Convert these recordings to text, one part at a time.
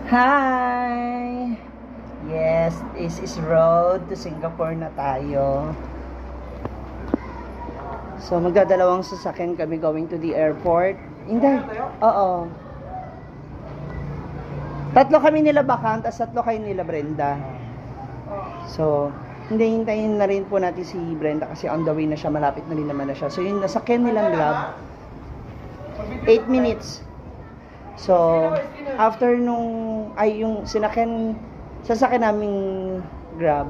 Hi! Yes, this is road to Singapore na tayo. So, magdadalawang sasakyan kami going to the airport. Hindi. Oo. Tatlo kami nila Bakang, tapos tatlo kayo nila Brenda. So, hintayin na rin po natin si Brenda kasi on the way na siya, malapit na rin naman na siya. So, yung nasakyan nilang Grab, 8 minutes. So, after yung sasakyan naming Grab,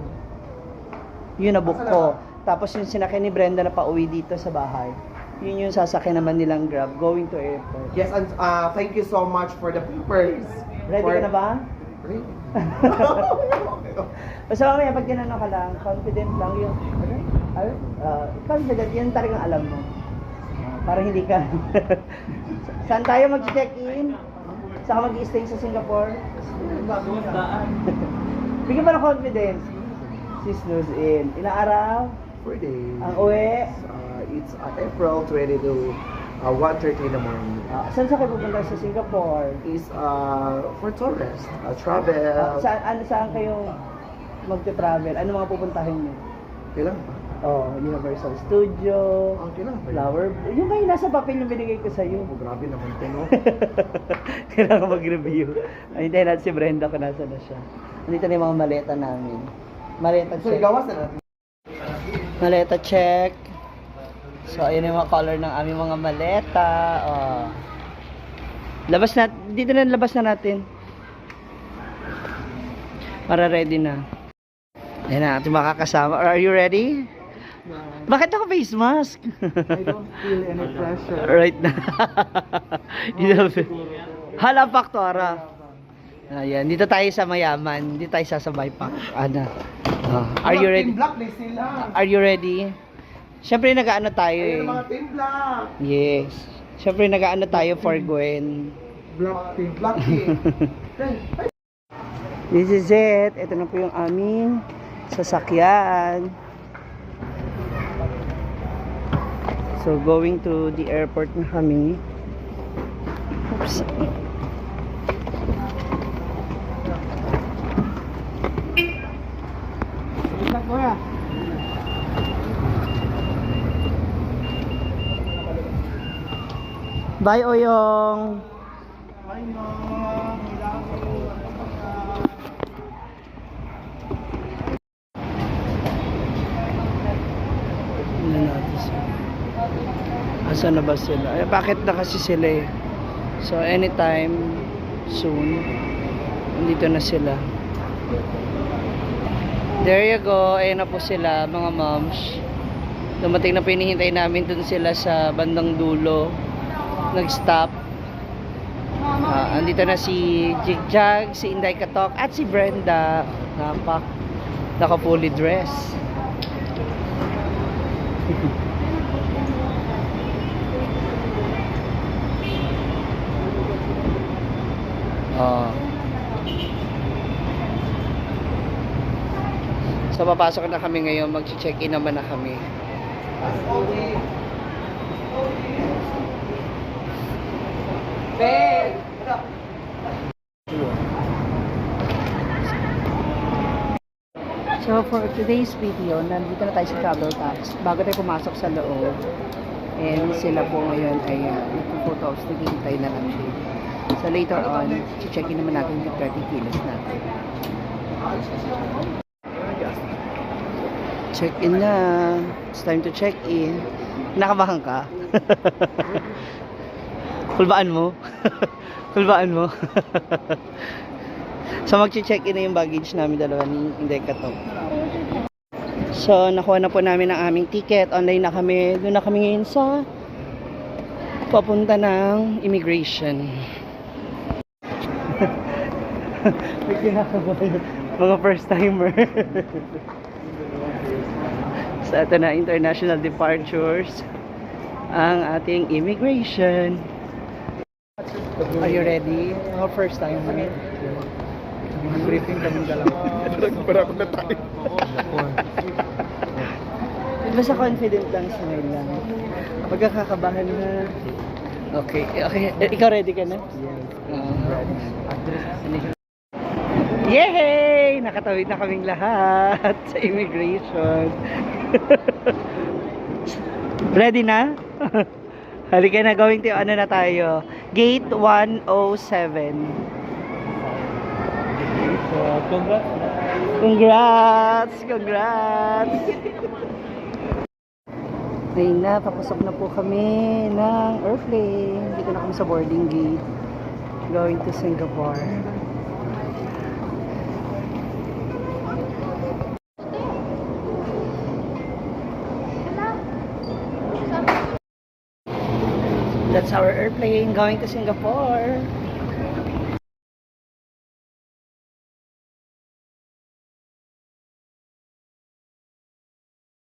yun na-book ko. Tapos yung sinakyan ni Brenda na pauwi dito sa bahay, yun yung sasakyan naman nilang Grab going to airport. Yes, and thank you so much for the papers. Ready ka na ba? Ready. Basta mamaya pag tinanong ka lang, confident lang yung, confident, yan talagang alam mo. Para hindi ka, saan tayo mag-check-in? Saan ka mag-i-stay sa Singapore? Bigyan pa ng confidence. Si snooze in. Ilang araw? 4 days. Ang uwi? It's April 22, 1:30 in the morning. Saan kayo pupunta sa Singapore? Is for tourists, travel. Saan kayo magte-travel? Ano mga pupuntahin niyo? Kailan pa? Universal Studio, Kailan pa? Flower. Yung kayo nasa papel yung binigay ko sa'yo. Oh, grabe naman ito, no? Kailangan mag-review. Hintayin natin si Brenda kung nasa na siya. Nandito na yung mga maleta namin. Maleta So, check. igawas na natin. Maleta check. So, ayun yung mga color ng aming mga maleta. Labas na, dito na labas na natin. Para ready na. Ayan na, ating makakasama. Are you ready? Bakit ako face mask? I don't feel any pressure. Right na. Hala Faktora. Ayan, dito tayo sa mayaman. Dito tayo sasabay pa. Ana. Are you ready? Team Black, sila. Are you ready? Siyempre nag-aano tayo eh. Ayun ang mga Team Black. Yes. Siyempre nag-aano tayo for Gwen. Black Team Black Team. This is it. Ito na po yung aming sasakyan. So going to the airport na kami. Oops. Bye Oyong. Asan na ba sila? Ay, bakit na kasi sila eh? So anytime soon, nandito na sila. There you go. Ayan na po sila, mga moms. Dumating na po, hinihintay namin dun sila sa bandang dulo. Nag-stop. Andito na si Jigjag, si Inday Katok, at si Brenda. Naka-fully dress. So papasok na kami ngayon, mag-check-in naman na kami. So for today's video, nandito na tayo sa Travel Tax. Bago tayo pumasok sa loob, and sila po ngayon ay nagpo-photos, naghihintay na lang din. So later on, check-in naman natin yung 30 kilos natin. Check-in na. It's time to check-in. Nakabahan ka? Kulbaan mo? Kulbaan mo? So mag-check-in na yung baggage namin dalawa ni Inday Katok. So nakuha na po namin ang aming ticket. Online na kami. Doon na kami ngayon sa papunta ng immigration. Mga first timer. So ito na, international departures ang ating immigration. Are you ready? Mga first timer. Briefing kami dalawa. Para ako na tayo. Basta confident lang, smile lang. Magkakakabahan na. Okay, okay. Ikaw ready ka na? Yes. Ready. Yay! Nakatawid na kaming lahat sa immigration. Ready na? Halika na, going to ano na tayo? Gate 107. So, congrats. Congrats! Congrats! Ayun na, papasok na po kami ng airplane. Dito na kami sa boarding gate. Going to Singapore. That's our airplane going to Singapore.